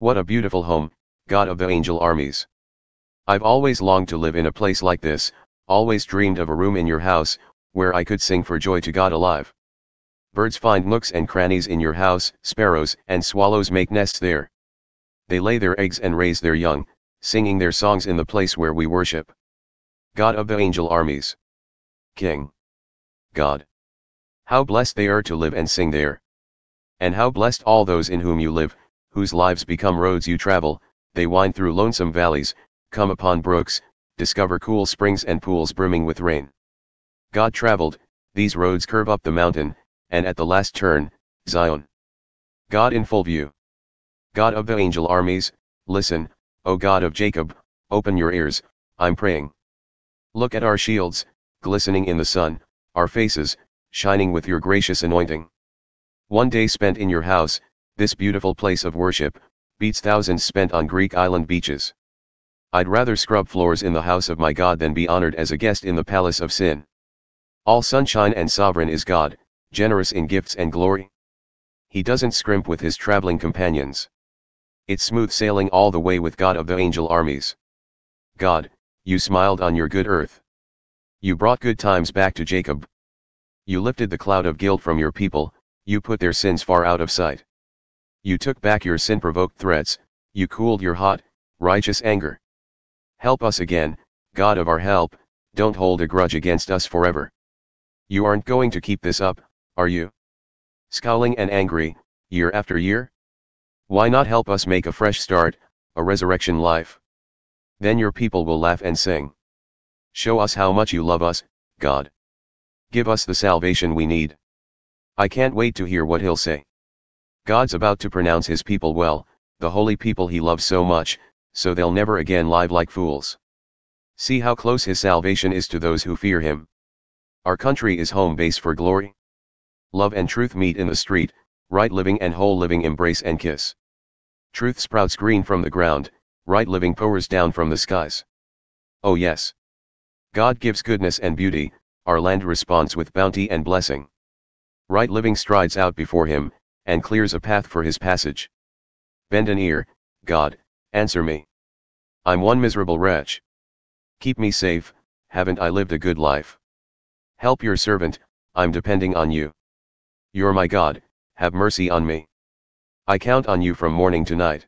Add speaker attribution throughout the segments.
Speaker 1: What a beautiful home, God of the angel armies. I've always longed to live in a place like this, always dreamed of a room in your house, where I could sing for joy to God alive. Birds find nooks and crannies in your house, sparrows and swallows make nests there. They lay their eggs and raise their young, singing their songs in the place where we worship. God of the angel armies. King. God. How blessed they are to live and sing there. And how blessed all those in whom you live, whose lives become roads you travel, they wind through lonesome valleys, come upon brooks, discover cool springs and pools brimming with rain. God traveled, these roads curve up the mountain, and at the last turn, Zion. God in full view. God of the angel armies, listen, O God of Jacob, open your ears, I'm praying. Look at our shields, glistening in the sun, our faces, shining with your gracious anointing. One day spent in your house, this beautiful place of worship, beats thousands spent on Greek island beaches. I'd rather scrub floors in the house of my God than be honored as a guest in the palace of sin. All sunshine and sovereign is God, generous in gifts and glory. He doesn't scrimp with his traveling companions. It's smooth sailing all the way with God of the angel armies. God, you smiled on your good earth. You brought good times back to Jacob. You lifted the cloud of guilt from your people, you put their sins far out of sight. You took back your sin-provoked threats, you cooled your hot, righteous anger. Help us again, God of our help, don't hold a grudge against us forever. You aren't going to keep this up, are you? Scowling and angry, year after year? Why not help us make a fresh start, a resurrection life? Then your people will laugh and sing. Show us how much you love us, God. Give us the salvation we need. I can't wait to hear what he'll say. God's about to pronounce his people well, the holy people he loves so much, so they'll never again live like fools. See how close his salvation is to those who fear him. Our country is home base for glory. Love and truth meet in the street, right living and whole living embrace and kiss. Truth sprouts green from the ground, right living pours down from the skies. Oh yes. God gives goodness and beauty, our land responds with bounty and blessing. Right living strides out before him, and clears a path for his passage. Bend an ear, God, answer me. I'm one miserable wretch. Keep me safe, haven't I lived a good life? Help your servant, I'm depending on you. You're my God, have mercy on me. I count on you from morning to night.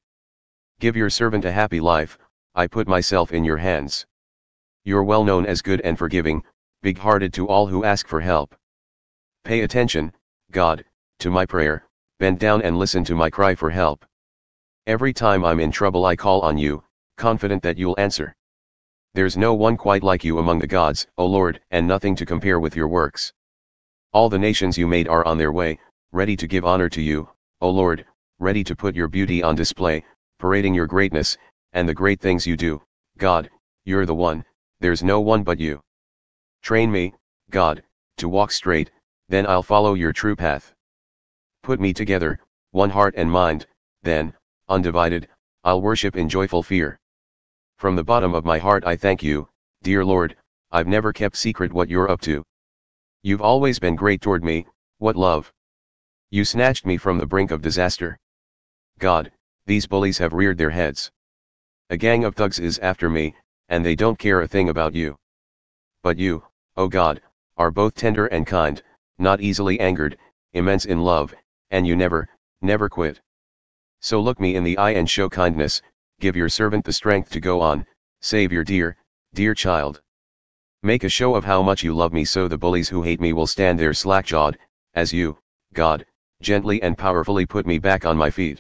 Speaker 1: Give your servant a happy life, I put myself in your hands. You're well known as good and forgiving, big-hearted to all who ask for help. Pay attention, God, to my prayer, bend down and listen to my cry for help. Every time I'm in trouble I call on you, confident that you'll answer. There's no one quite like you among the gods, O Lord, and nothing to compare with your works. All the nations you made are on their way, ready to give honor to you, O Lord, ready to put your beauty on display, parading your greatness, and the great things you do. God, you're the one, there's no one but you. Train me, God, to walk straight, then I'll follow your true path. Put me together, one heart and mind, then, undivided, I'll worship in joyful fear. From the bottom of my heart I thank you, dear Lord, I've never kept secret what you're up to. You've always been great toward me, what love. You snatched me from the brink of disaster. God, these bullies have reared their heads. A gang of thugs is after me, and they don't care a thing about you. But you, O God, are both tender and kind, not easily angered, immense in love, and you never, never quit. So look me in the eye and show kindness, give your servant the strength to go on, save your dear, dear child. Make a show of how much you love me so the bullies who hate me will stand there slack-jawed, as you, God, gently and powerfully put me back on my feet.